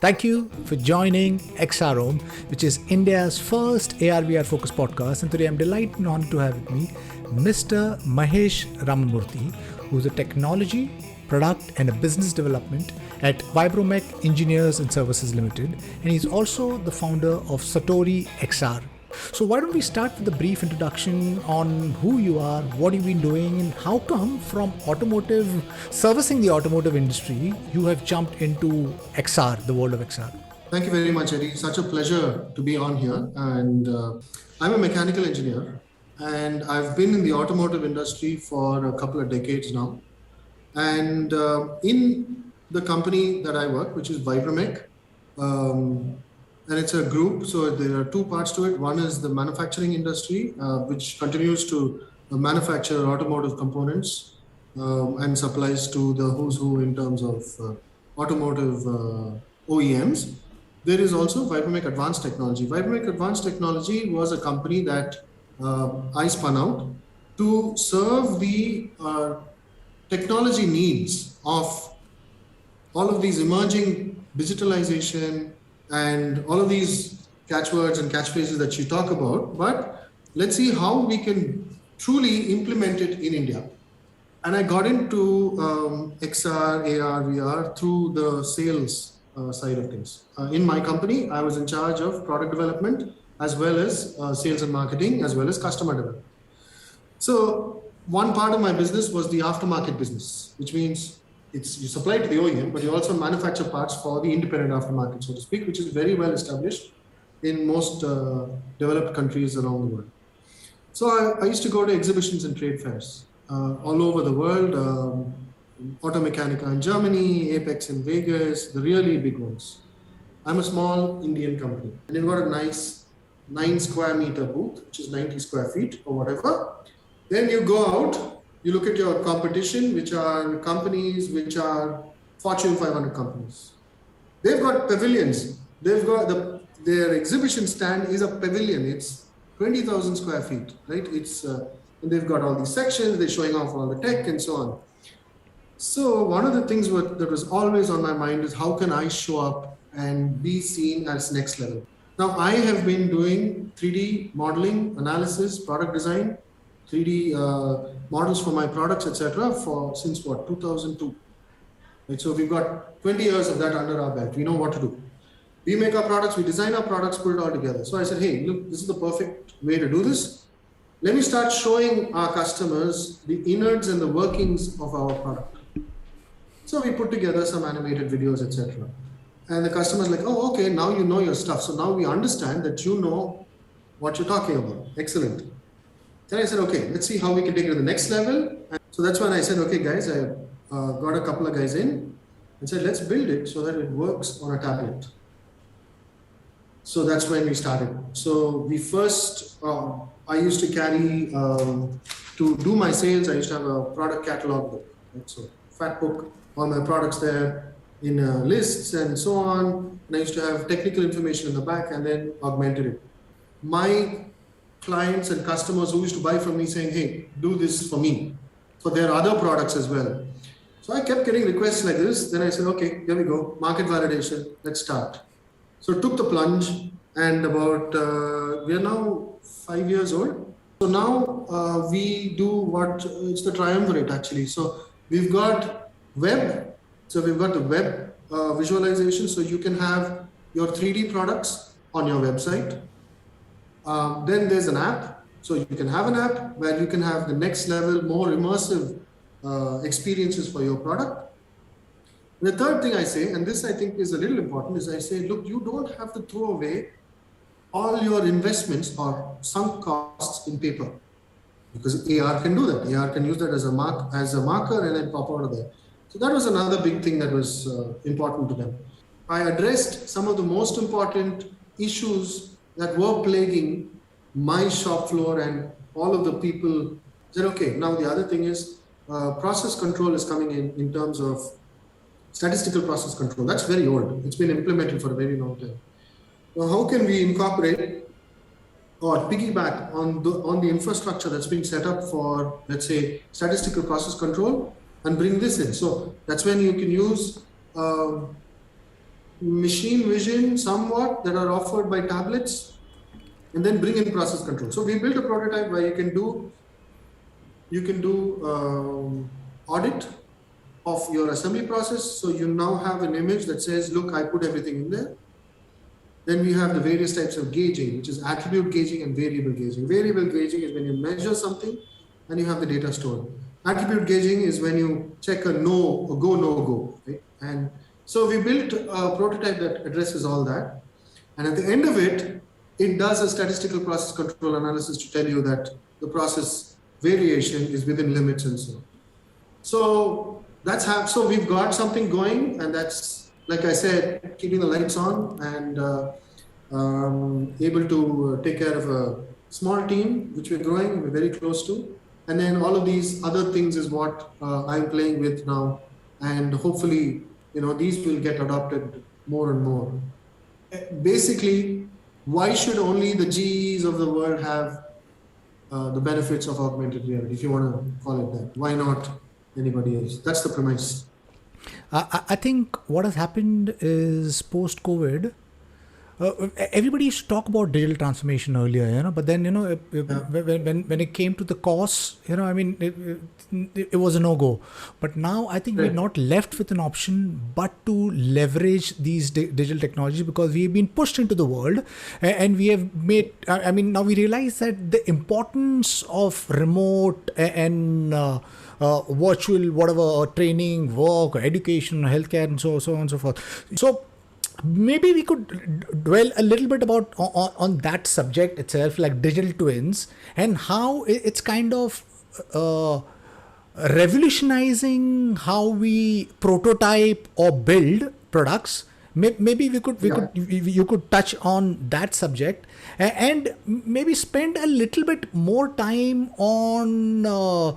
Thank you for joining XROM, which is India's first AR/VR focused podcast. And today I'm delighted and honored to have with me Mr. Mahesh Ramamurthy, who's a technology, product, and a business development at Vibromech Engineers and Services Limited. And he's also the founder of Satori XR. So why don't we start with a brief introduction on who you are, what you've been doing, and how come from servicing the automotive industry, you have jumped into XR, the world of XR. Thank you very much, Eddie. Such a pleasure to be on here. And I'm a mechanical engineer, and I've been in the automotive industry for a couple of decades now. And in the company that I work, which is Vibromech, and it's a group, so there are two parts to it. One is the manufacturing industry, which continues to manufacture automotive components and supplies to the who's who in terms of automotive OEMs. There is also Vibromech Advanced Technology. Vibromech Advanced Technology was a company that I spun out to serve the technology needs of all of these emerging digitalization, and all of these catchwords and catchphrases that you talk about, but let's see how we can truly implement it in India. And I got into XR, AR, VR through the sales side of things. In my company, I was in charge of product development as well as sales and marketing, as well as customer development. So one part of my business was the aftermarket business, which means you supply to the OEM, but you also manufacture parts for the independent aftermarket, so to speak, which is very well established in most developed countries around the world. So I used to go to exhibitions and trade fairs all over the world, Automechanica in Germany, Apex in Vegas, the really big ones. I'm a small Indian company, and we've got a nice 9 square meter booth, which is 90 square feet or whatever. Then you go out, you look at your competition, which are companies which are Fortune 500 companies. They've got pavilions. They've got their exhibition stand is a pavilion. It's 20,000 square feet, right? And they've got all these sections. They're showing off all the tech and so on. So one of the things that was always on my mind is how can I show up and be seen as next level? Now I have been doing 3D modeling, analysis, product design, 3D models for my products, etc. since 2002. Right? So we've got 20 years of that under our belt. We know what to do. We make our products, we design our products, put it all together. So I said, hey, look, this is the perfect way to do this. Let me start showing our customers the innards and the workings of our product. So we put together some animated videos, etc. And the customer's like, oh, okay, now you know your stuff. So now we understand that you know what you're talking about. Excellent. Then I said, okay, let's see how we can take it to the next level. And so that's when I said, okay, guys, I got a couple of guys in and said, let's build it so that it works on a tablet. So that's when we started. So we first, I used to carry, to do my sales, I used to have a product catalog book. Right? So fat book, all my products there in lists and so on. And I used to have technical information in the back and then augmented it. My clients and customers who used to buy from me saying, hey, do this for me, for their other products as well. So I kept getting requests like this. Then I said, okay, here we go. Market validation. Let's start. So took the plunge, and about, we are now 5 years old. So now we do it's the triumvirate actually. So we've got web. So we've got the web visualization. So you can have your 3D products on your website. Then there's an app. So you can have an app where you can have the next level, more immersive experiences for your product. The third thing I say, and this I think is a little important, is I say, look, you don't have to throw away all your investments or sunk costs in paper, because AR can do that. AR can use that as a marker and then pop out of there. So that was another big thing that was important to them. I addressed some of the most important issues that were plaguing my shop floor, and all of the people said, okay, now the other thing is process control is coming in terms of statistical process control. That's very old. It's been implemented for a very long time. Now, how can we incorporate or piggyback on the infrastructure that's been set up for, let's say, statistical process control and bring this in? So that's when you can use machine vision somewhat that are offered by tablets, and then bring in process control. So we built a prototype where you can do audit of your assembly process. So you now have an image that says, look, I put everything in there. Then we have the various types of gauging, which is attribute gauging and variable gauging. Variable gauging is when you measure something and you have the data stored. Attribute gauging is when you check a no, a go, no go. Right? And so we built a prototype that addresses all that. And at the end of it, it does a statistical process control analysis to tell you that the process variation is within limits and so on. So so we've got something going, and that's, like I said, keeping the lights on and able to take care of a small team, which we're growing, we're very close to. And then all of these other things is what I'm playing with now. And hopefully, these will get adopted more and more. Basically, why should only the GEs of the world have the benefits of augmented reality, if you want to call it that? Why not anybody else? That's the premise. I think what has happened is post-COVID, everybody used to talk about digital transformation earlier, but then, when it came to the costs, it was a no-go. But now I think we're not left with an option but to leverage these digital technologies, because we've been pushed into the world and we have made, now we realize that the importance of remote and virtual, whatever, training, work, education, healthcare, and so on and so forth. So maybe we could dwell a little bit about on that subject itself, like digital twins, and how it's kind of revolutionizing how we prototype or build products. Maybe you could touch on that subject and maybe spend a little bit more time on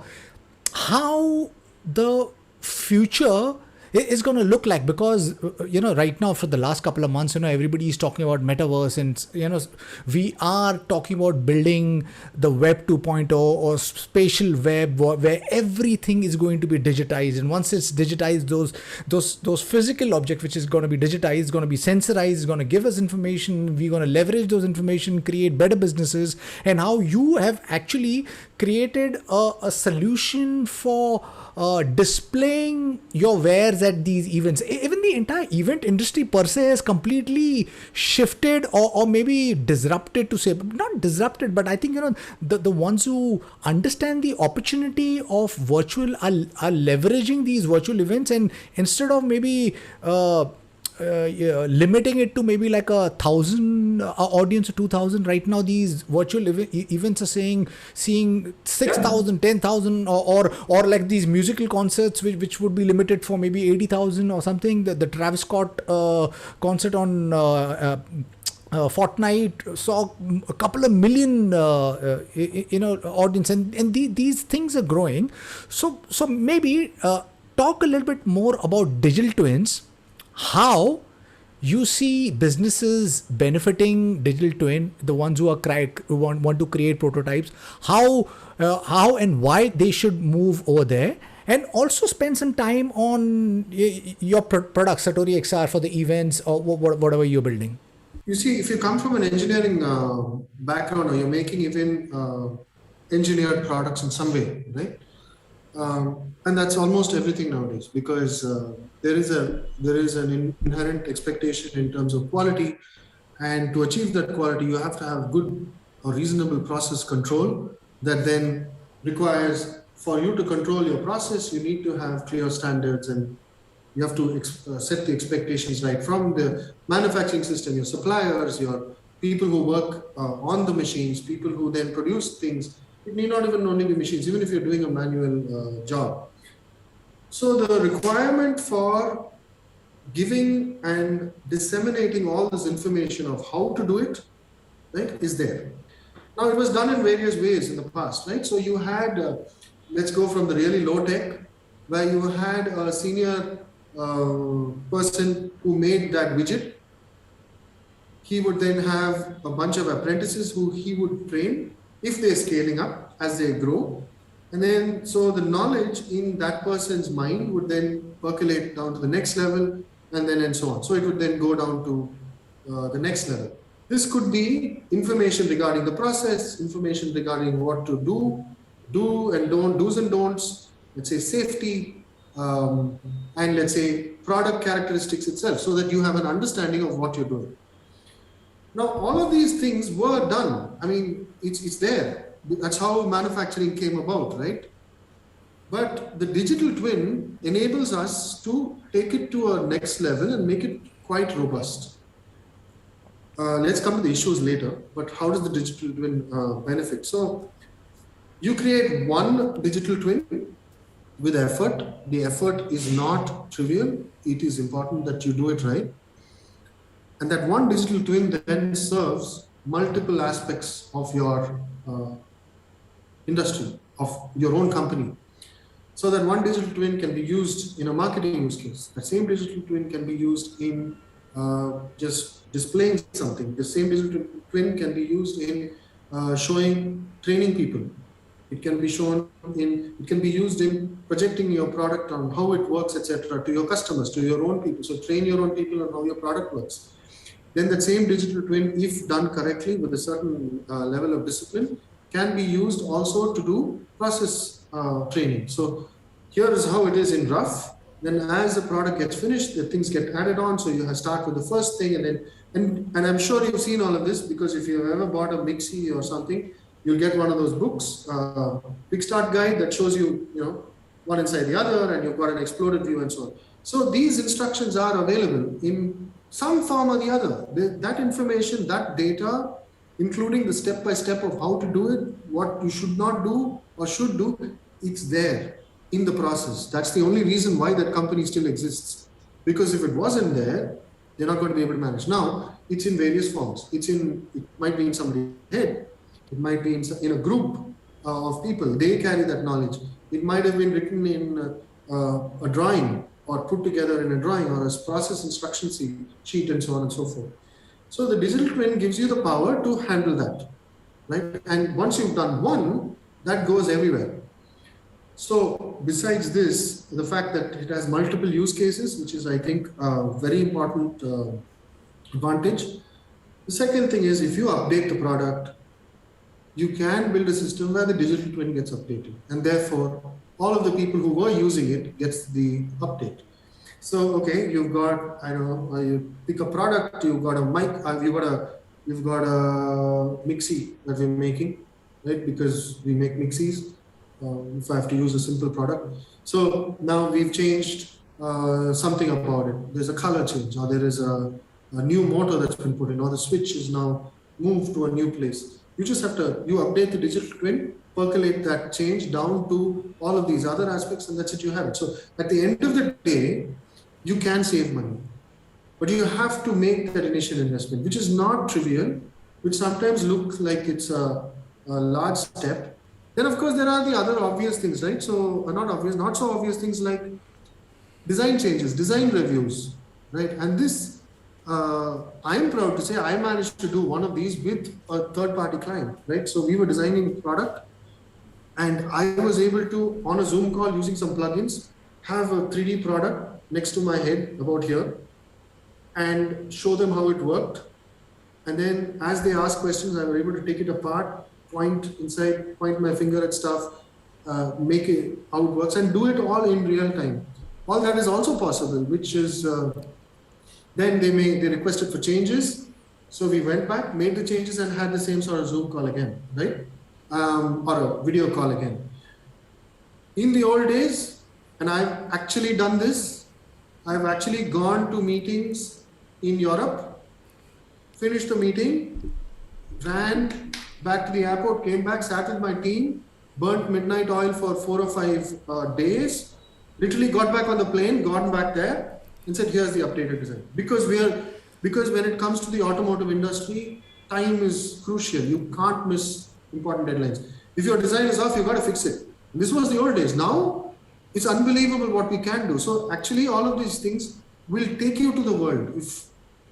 how the future is going to look like, because right now for the last couple of months everybody is talking about metaverse, and we are talking about building the web 2.0 or spatial web where everything is going to be digitized, and once it's digitized, those physical objects which is going to be digitized is going to be sensorized, is going to give us information, we're going to leverage those information, create better businesses. And how you have actually created a solution for displaying your wares at these events. Even the entire event industry per se has completely shifted or maybe disrupted, to say, not disrupted, but I think the ones who understand the opportunity of virtual are leveraging these virtual events, and instead of maybe limiting it to maybe like 1,000 audience or 2,000, right now these virtual events are seeing 6,000, 10,000, or like these musical concerts which would be limited for maybe 80,000 or something. The Travis Scott concert on Fortnite saw a couple of million audience, and these things are growing. So maybe talk a little bit more about digital twins, how you see businesses benefiting digital twin, the ones who are want to create prototypes, how and why they should move over there, and also spend some time on your products, Satori XR, for the events or whatever you're building. You see, if you come from an engineering background, or you're making even engineered products in some way, right? And that's almost everything nowadays, because there is an inherent expectation in terms of quality, and to achieve that quality, you have to have good or reasonable process control. That then requires, for you to control your process, you need to have clear standards, and you have to set the expectations right from the manufacturing system, your suppliers, your people who work on the machines, people who then produce things. It need not even only be machines, even if you're doing a manual job. So the requirement for giving and disseminating all this information of how to do it, right, is there. Now, it was done in various ways in the past, right? So you had, let's go from the really low tech, where you had a senior person who made that widget. He would then have a bunch of apprentices who he would train if they're scaling up as they grow. And then, so the knowledge in that person's mind would then percolate down to the next level. and so on. So it would then go down to the next level. This could be information regarding the process, information regarding what to do and don't, do's and don'ts, let's say safety, and let's say product characteristics itself, so that you have an understanding of what you're doing. Now, all of these things were done. I mean, it's there. That's how manufacturing came about, right? But the digital twin enables us to take it to a next level and make it quite robust. Let's come to the issues later, but how does the digital twin benefit? So you create one digital twin with effort. The effort is not trivial. It is important that you do it right. And that one digital twin then serves multiple aspects of your industry, of your own company. So that one digital twin can be used in a marketing use case. The same digital twin can be used in just displaying something. The same digital twin can be used in showing, training people. It can be used in projecting your product on how it works, etc., to your customers, to your own people. So train your own people on how your product works. Then that same digital twin, if done correctly with a certain level of discipline, can be used also to do process training. So here is how it is in rough. Then as the product gets finished, the things get added on. So you start with the first thing, and I'm sure you've seen all of this, because if you've ever bought a Mixie or something, you'll get one of those books, Quick Start Guide, that shows you, one inside the other, and you've got an exploded view and so on. So these instructions are available in some form or the other. That information, that data, including the step-by-step of how to do it, what you should not do or should do, it's there in the process. That's the only reason why that company still exists. Because if it wasn't there, they're not going to be able to manage. Now, it's in various forms. It might be in somebody's head. It might be in a group of people. They carry that knowledge. It might have been written in a drawing, or put together in a drawing, or a process instruction sheet, and so on and so forth. So the digital twin gives you the power to handle that, right? And once you've done one, that goes everywhere. So besides this, the fact that it has multiple use cases, which is, I think, a very important advantage. The second thing is, if you update the product, you can build a system where the digital twin gets updated, and therefore all of the people who were using it gets the update. So, okay, you've got, I don't know, you pick a product, you've got a mic, you've got a Mixie that we're making, right? Because we make Mixies. If I have to use a simple product. So now we've changed something about it. There's a color change, or there is a new motor that's been put in, or the switch is now moved to a new place. You just have to, you update the digital twin, percolate that change down to all of these other aspects, and that's it, you have it. So at the end of the day, you can save money, but you have to make that initial investment, which is not trivial, which sometimes looks like it's a large step. Then of course there are the other obvious things, right? So not so obvious things like design changes, design reviews, right? And this, I'm proud to say I managed to do one of these with a third-party client, right? So we were designing the product, and I was able to, on a Zoom call using some plugins, have a 3D product next to my head about here and show them how it worked. And then as they ask questions, I was able to take it apart, point inside, point my finger at stuff, make it how it works, and do it all in real time. All that is also possible, which is then they requested for changes. So we went back, made the changes, and had the same sort of Zoom call again, right? Or a video call again. In the old days, and I've actually done this, I've actually gone to meetings in Europe, finished the meeting, ran back to the airport, came back, sat with my team, burnt midnight oil for 4 or 5 days, literally got back on the plane, gone back there, and said, here's the updated design. Because when it comes to the automotive industry, time is crucial. You can't miss important deadlines. If your design is off, you've got to fix it. This was the old days. Now, it's unbelievable what we can do. So actually, all of these things will take you to the world,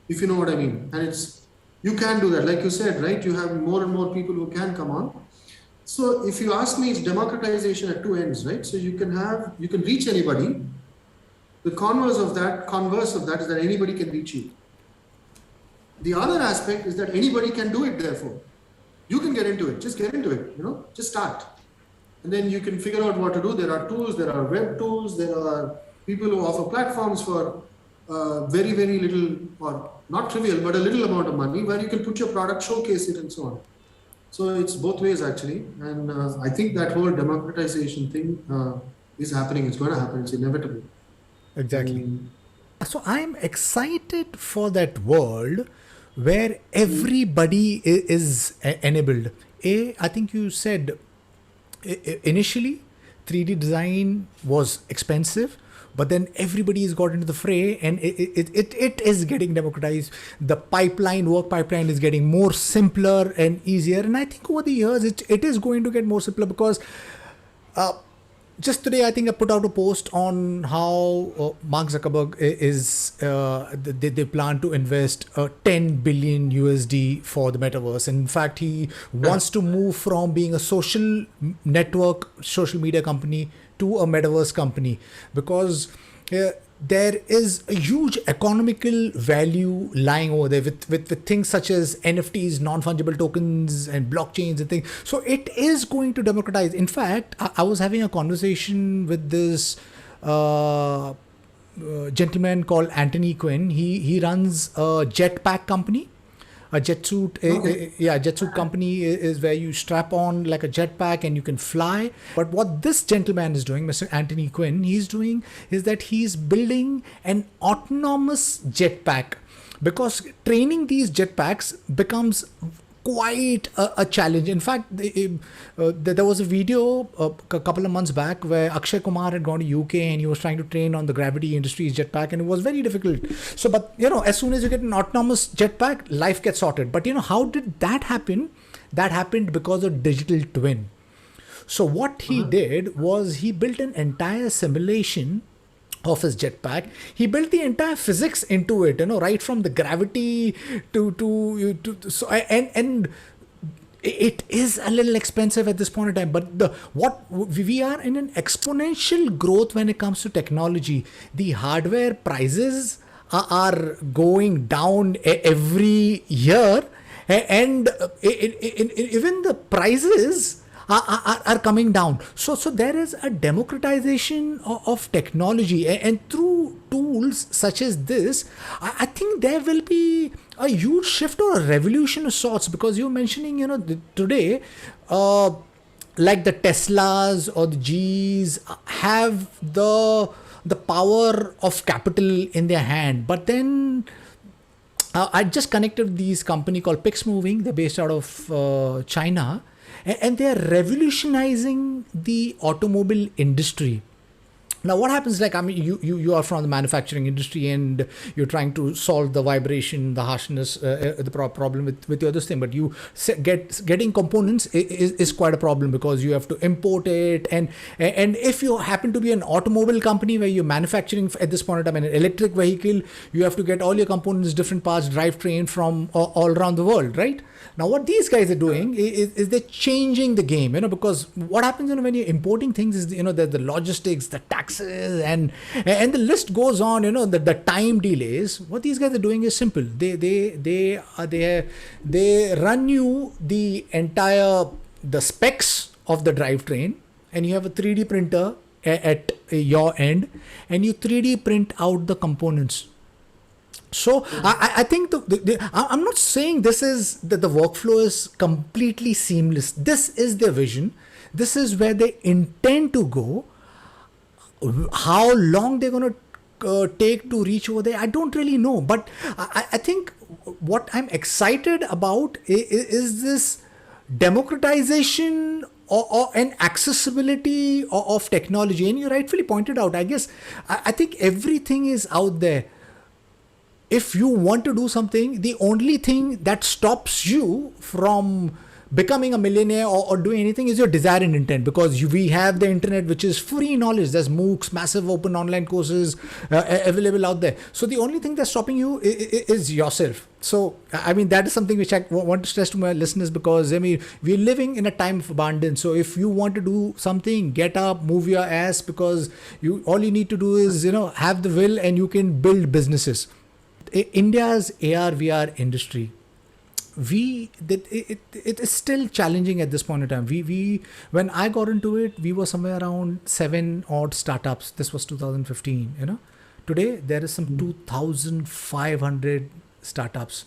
if you know what I mean. And you can do that. Like you said, right? You have more and more people who can come on. So if you ask me, it's democratization at two ends, right? So you can reach anybody, The converse of that is that anybody can be cheap. The other aspect is that anybody can do it, therefore. You can get into it, just get into it, just start. And then you can figure out what to do. There are tools, there are web tools, there are people who offer platforms for very, very little, or not trivial, but a little amount of money where you can put your product, showcase it, and so on. So it's both ways actually. And I think that whole democratization thing is happening. It's going to happen. It's inevitable. Exactly. So I'm excited for that world where everybody is enabled. I think you said initially 3D design was expensive, but then everybody has got into the fray and it is getting democratized. The work pipeline is getting more simpler and easier. And I think over the years, it is going to get more simpler because just today, I think I put out a post on how Mark Zuckerberg they plan to invest 10 billion USD for the metaverse. In fact, he wants to move from being a social media company to a metaverse company because there is a huge economical value lying over there with things such as NFTs, non-fungible tokens, and blockchains and things. So it is going to democratize. In fact, I was having a conversation with this gentleman called Anthony Quinn. He runs a jetpack company. A jetsuit, jetsuit company is where you strap on like a jetpack and you can fly. But what this gentleman is doing, Mr. Anthony Quinn, he's doing is that he's building an autonomous jetpack because training these jetpacks becomes quite a challenge. In fact, there was a video a couple of months back where Akshay Kumar had gone to UK and he was trying to train on the Gravity Industries jetpack, and it was very difficult. So, but as soon as you get an autonomous jetpack, life gets sorted. But how did that happen? That happened because of digital twin. So what he did was he built an entire simulation of his jetpack. He built the entire physics into it, right from the gravity to so and it is a little expensive at this point in time, but we are in an exponential growth when it comes to technology. The hardware prices are going down every year, and even the prices are coming down. So there is a democratization of technology, and through tools such as this, I think there will be a huge shift or a revolution of sorts, because you're mentioning, today, like the Teslas or the Gs have the power of capital in their hand. But then I just connected with this company called Pixmoving. They're based out of China. And they are revolutionizing the automobile industry. Now, what happens, you are from the manufacturing industry and you're trying to solve the vibration, the harshness, the problem with your other thing, but getting components is quite a problem because you have to import it. And if you happen to be an automobile company where you're manufacturing at this point in time an electric vehicle, you have to get all your components, different parts, drivetrain from all around the world, right? Now, what these guys are doing is they're changing the game, because what happens when you're importing things is, the logistics, the taxes, and the list goes on, the time delays. What these guys are doing is simple. They run you the specs of the drivetrain, and you have a 3D printer at your end, and you 3D print out the components. So I think I'm not saying this is that the workflow is completely seamless. This is their vision. This is where they intend to go. How long they're going to take to reach over there, I don't really know. But I think what I'm excited about is this democratization or an accessibility of technology. And you rightfully pointed out, I guess, I think everything is out there. If you want to do something, the only thing that stops you from becoming a millionaire or doing anything is your desire and intent, because we have the internet, which is free knowledge. There's MOOCs, massive open online courses available out there. So the only thing that's stopping you is yourself. So I mean, that is something which I want to stress to my listeners, because I mean, we're living in a time of abundance. So if you want to do something, get up, move your ass, because all you need to do is have the will, and you can build businesses. India's AR VR industry, it is still challenging at this point in time. We when I got into it, we were somewhere around 7 odd startups. This was 2015. Today there is some 2,500 startups.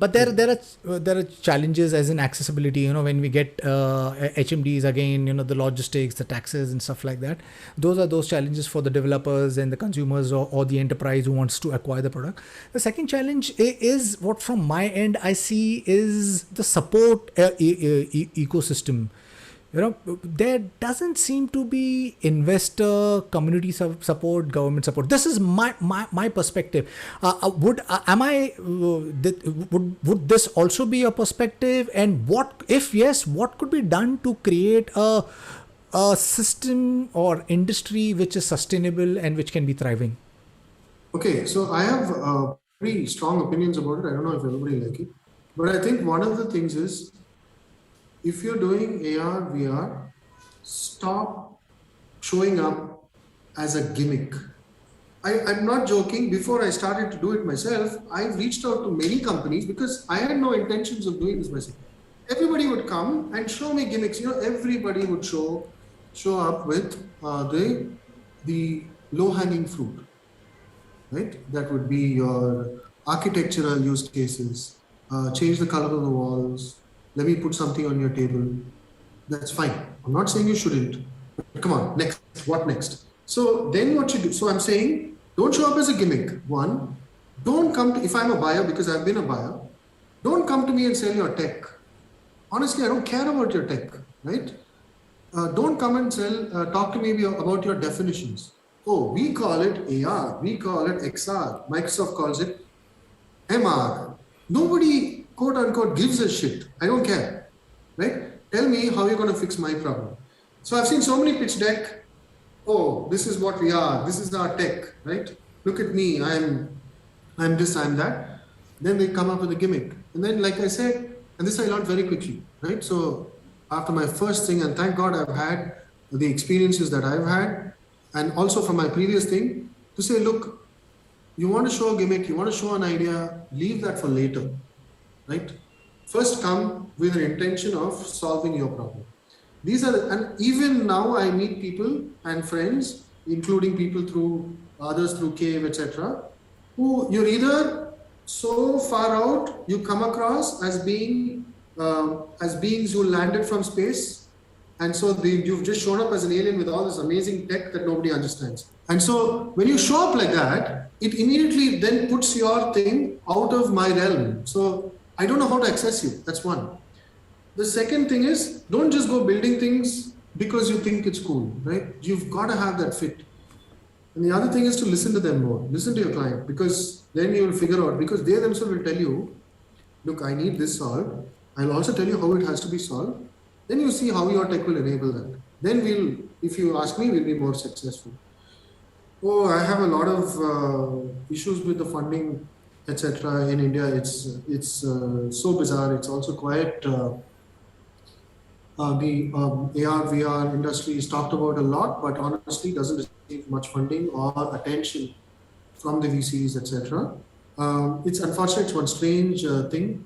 But there are challenges as in accessibility. When we get HMDs again, the logistics, the taxes and stuff like that. Those challenges for the developers and the consumers, or the enterprise who wants to acquire the product. The second challenge is what from my end I see is the support ecosystem. There doesn't seem to be investor, community support, government support. This is my perspective. Would this also be a perspective? And what, if yes, what could be done to create a system or industry which is sustainable and which can be thriving? Okay, so I have pretty strong opinions about it. I don't know if everybody like it, but I think one of the things is, if you're doing AR, VR, stop showing up as a gimmick. I'm not joking. Before I started to do it myself, I reached out to many companies because I had no intentions of doing this myself. Everybody would come and show me gimmicks. Everybody would show up with the low-hanging fruit, right? That would be your architectural use cases, change the color of the walls, let me put something on your table. That's fine. I'm not saying you shouldn't. But come on, next. What next? So then what you do? So I'm saying, don't show up as a gimmick. One, don't come to, if I'm a buyer, because I've been a buyer, don't come to me and sell your tech. Honestly, I don't care about your tech, right? Don't come and talk to me about your definitions. Oh, we call it AR, we call it XR, Microsoft calls it MR. Nobody, quote unquote, gives a shit. I don't care, right? Tell me how you're going to fix my problem. So I've seen so many pitch deck. Oh, this is what we are. This is our tech, right? Look at me. I'm this, I'm that. Then they come up with a gimmick. And then, like I said, and this I learned very quickly, right? So after my first thing, and thank God I've had the experiences that I've had, and also from my previous thing, to say, look, you want to show a gimmick, you want to show an idea, leave that for later. Right? First come with an intention of solving your problem. And even now I meet people and friends, including people through others through Cave, etc., who you're either so far out, you come across as beings who landed from space, and so you've just shown up as an alien with all this amazing tech that nobody understands. And so when you show up like that, it immediately then puts your thing out of my realm. So I don't know how to access you. That's one. The second thing is, don't just go building things because you think it's cool, right? You've got to have that fit. And the other thing is to listen to them more. Listen to your client, because then you will figure out, because they themselves will tell you, look, I need this solved. I'll also tell you how it has to be solved. Then you see how your tech will enable that. Then if you ask me, we'll be more successful. Oh, I have a lot of issues with the funding, etc. in India. It's so bizarre. It's also quite the AR VR industry is talked about a lot, but honestly doesn't receive much funding or attention from the VCs, etc. It's unfortunate. It's one strange thing,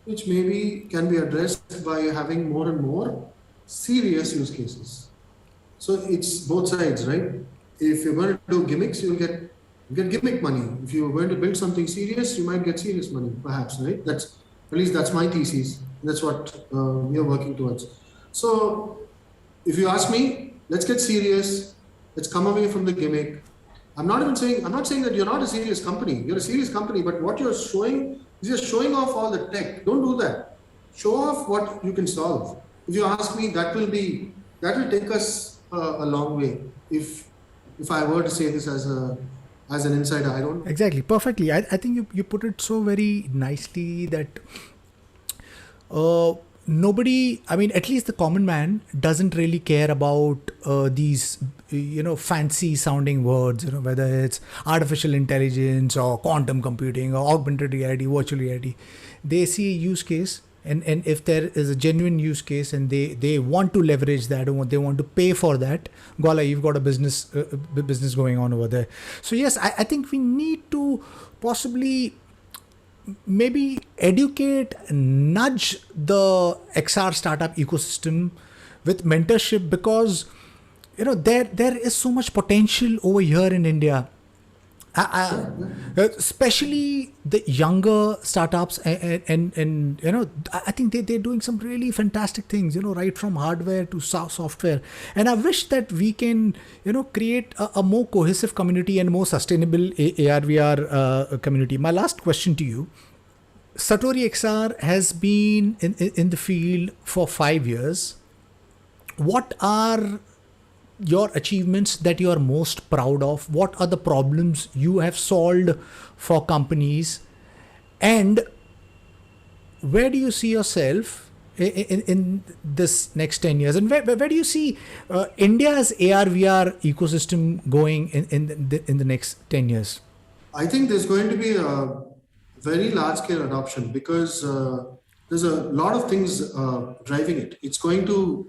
which maybe can be addressed by having more and more serious use cases. So it's both sides, right? If you're going to do gimmicks, you'll get gimmick money. If you're going to build something serious, you might get serious money, perhaps, right? That's my thesis. That's what we are working towards. So if you ask me, let's get serious. Let's come away from the gimmick. I'm not saying that you're not a serious company. You're a serious company, but what you're showing is you're showing off all the tech. Don't do that. Show off what you can solve. If you ask me, that will take us a long way. If I were to say this as an insider, I don't know. Exactly, perfectly. I think you put it so very nicely that nobody, I mean, at least the common man doesn't really care about these, fancy sounding words, whether it's artificial intelligence or quantum computing or augmented reality, virtual reality. They see a use case. And if there is a genuine use case and they want to leverage that, or they want to pay for that, Gola, you've got a business going on over there. So yes, I think we need to possibly maybe educate, nudge the XR startup ecosystem with mentorship, because there is so much potential over here in India. Especially the younger startups, and I think they're doing some really fantastic things, right from hardware to software. And I wish that we can create a more cohesive community and more sustainable AR/VR community. My last question to you: Satori XR has been in the field for 5 years. What are your achievements that you are most proud of? What are the problems you have solved for companies? And where do you see yourself in this next 10 years? And where do you see India's AR/VR ecosystem going in the next 10 years? I think there's going to be a very large scale adoption, because there's a lot of things driving it. It's going to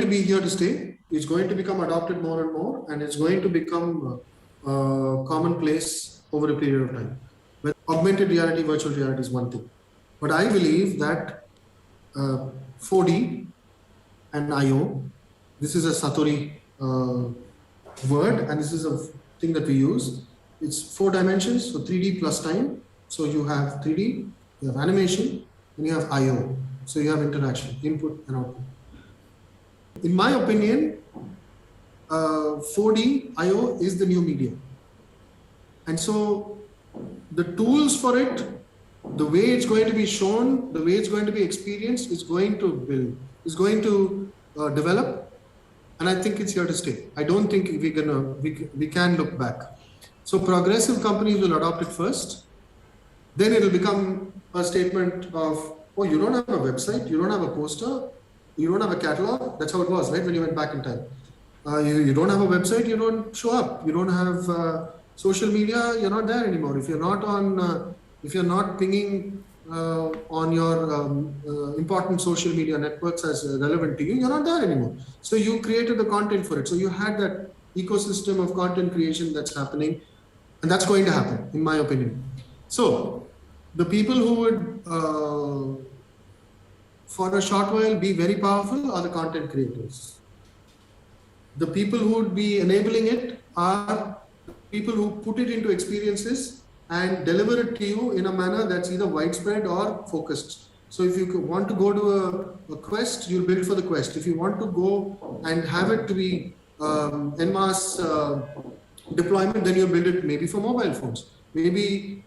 be here to stay. It's going to become adopted more and more, and it's going to become commonplace over a period of time. But augmented reality, virtual reality is one thing. But I believe that 4D and IO, this is a Satori word, and this is a thing that we use. It's 4 dimensions, so 3D plus time. So you have 3D, you have animation, and you have IO. So you have interaction, input and output. In my opinion, 4D IO is the new media. And so the tools for it, the way it's going to be shown, the way it's going to be experienced, is going to build, is going to develop. And I think it's here to stay. I don't think we can look back. So progressive companies will adopt it first. Then it'll become a statement of, oh, you don't have a website, you don't have a poster, you don't have a catalog. That's how it was, right? When you went back in time. You don't have a website, you don't show up. You don't have social media, you're not there anymore. If you're not pinging on your important social media networks as relevant to you, you're not there anymore. So you created the content for it. So you had that ecosystem of content creation that's happening, and that's going to happen, in my opinion. So the people who would, for a short while, be very powerful are the content creators. The people who would be enabling it are people who put it into experiences and deliver it to you in a manner that's either widespread or focused. So if you want to go to a quest, you'll build for the quest. If you want to go and have it to be en masse deployment, then you'll build it maybe for mobile phones. Maybe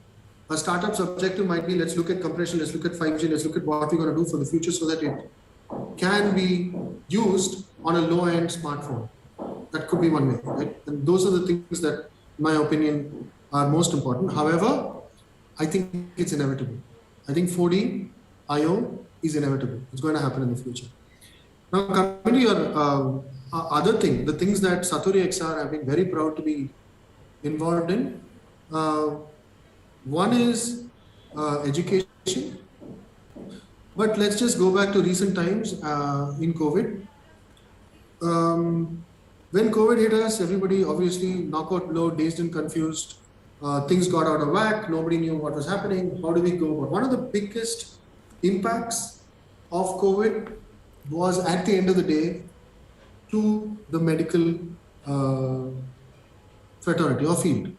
a startup's objective might be, let's look at compression, let's look at 5G, let's look at what we're going to do for the future so that it can be used on a low-end smartphone. That could be one way, right? And those are the things that, in my opinion, are most important. However, I think it's inevitable. I think 4D IO is inevitable. It's going to happen in the future. Now, coming to your other thing, the things that Satori XR have been very proud to be involved in. One is education. But let's just go back to recent times in COVID. When COVID hit us, everybody obviously knockout blow, dazed and confused. Things got out of whack. Nobody knew what was happening. How do we go about? One of the biggest impacts of COVID was, at the end of the day, to the medical fraternity or field.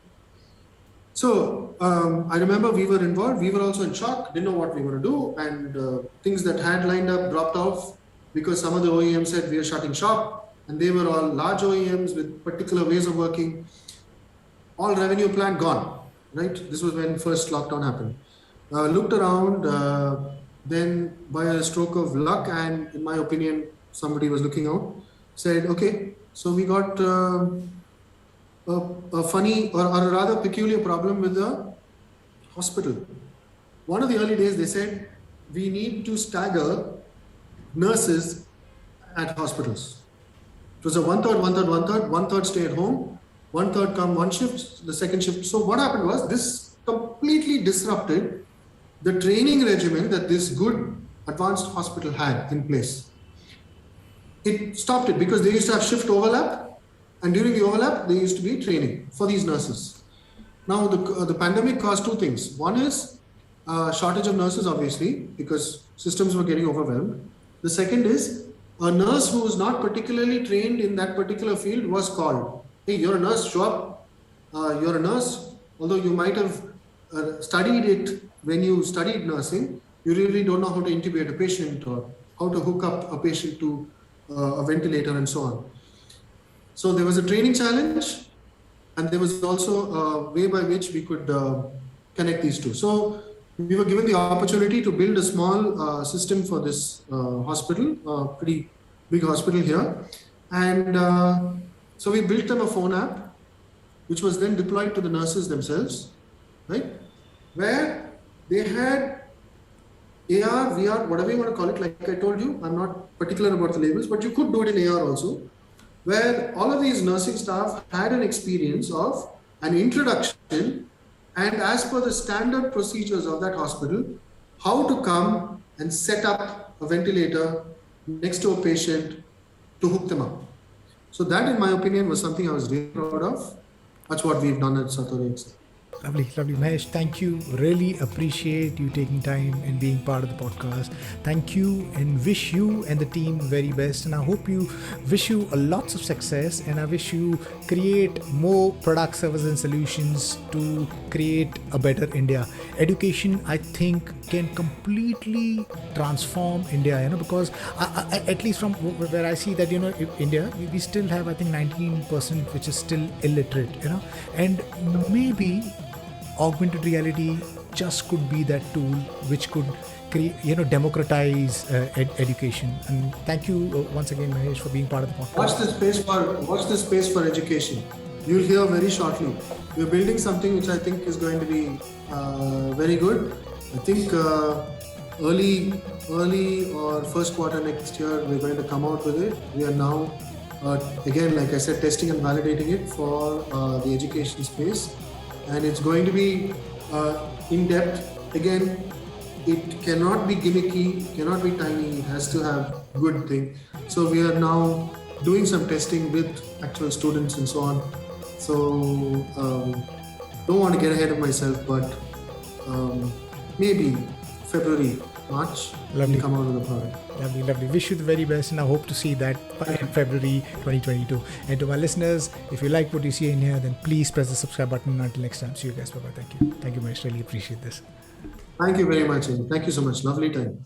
So I remember we were involved. We were also in shock, didn't know what we were going to do, and things that had lined up dropped off because some of the OEMs said we are shutting shop, and they were all large OEMs with particular ways of working. All revenue plan gone, right? This was when first lockdown happened. Looked around, then by a stroke of luck, and in my opinion, somebody was looking out, said, okay, so we got a funny or a rather peculiar problem with the hospital. one of the early days, they said, we need to stagger nurses at hospitals. It was a one third stay at home, one third come one shift, the second shift. So what happened was this completely disrupted the training regimen that this good advanced hospital had in place. It stopped it because they used to have shift overlap, and during the overlap, there used to be training for these nurses. Now, the pandemic caused two things. One is shortage of nurses, obviously, because systems were getting overwhelmed. The second is a nurse who was not particularly trained in that particular field was called. Hey, you're a nurse, show up. You're a nurse, although you might have studied it when you studied nursing, you really don't know how to intubate a patient or how to hook up a patient to a ventilator and so on. So there was a training challenge, and there was also a way by which we could connect these two. So we were given the opportunity to build a small system for this hospital, a pretty big hospital here. And so we built them a phone app, which was then deployed to the nurses themselves, right? Where they had AR, VR, whatever you want to call it, like I told you, I'm not particular about the labels, but you could do it in AR also, where all of these nursing staff had an experience of an introduction and as per the standard procedures of that hospital, how to come and set up a ventilator next to a patient to hook them up. So that, in my opinion, was something I was really proud of. That's what we've done at Satori Excel. Lovely, lovely. Mahesh, thank you. Really appreciate you taking time and being part of the podcast. Thank you, and wish you and the team very best. And I hope wish you a lots of success, and I wish you create more products, services and solutions to create a better India. Education, I think, can completely transform India, because I, at least from where I see that, India, we still have, I think, 19% which is still illiterate, and maybe augmented reality just could be that tool which could create, democratize education. And thank you once again, Mahesh, for being part of the podcast. Watch this space for education. You'll hear very shortly. We're building something which I think is going to be very good. I think early or first quarter next year, we're going to come out with it. We are now, again, like I said, testing and validating it for the education space. And it's going to be in depth. Again, it cannot be gimmicky, cannot be tiny. It has to have good thing. So we are now doing some testing with actual students and so on. So don't want to get ahead of myself, but maybe February, March, Lovely. We'll come out with a product. Lovely, lovely. Wish you the very best, and I hope to see that in February 2022. And to my listeners, if you like what you see in here, then please press the subscribe button. Until next time, see you guys. Bye-bye. Thank you. Thank you, Mahesh. Really appreciate this. Thank you very much. Thank you so much. Lovely time.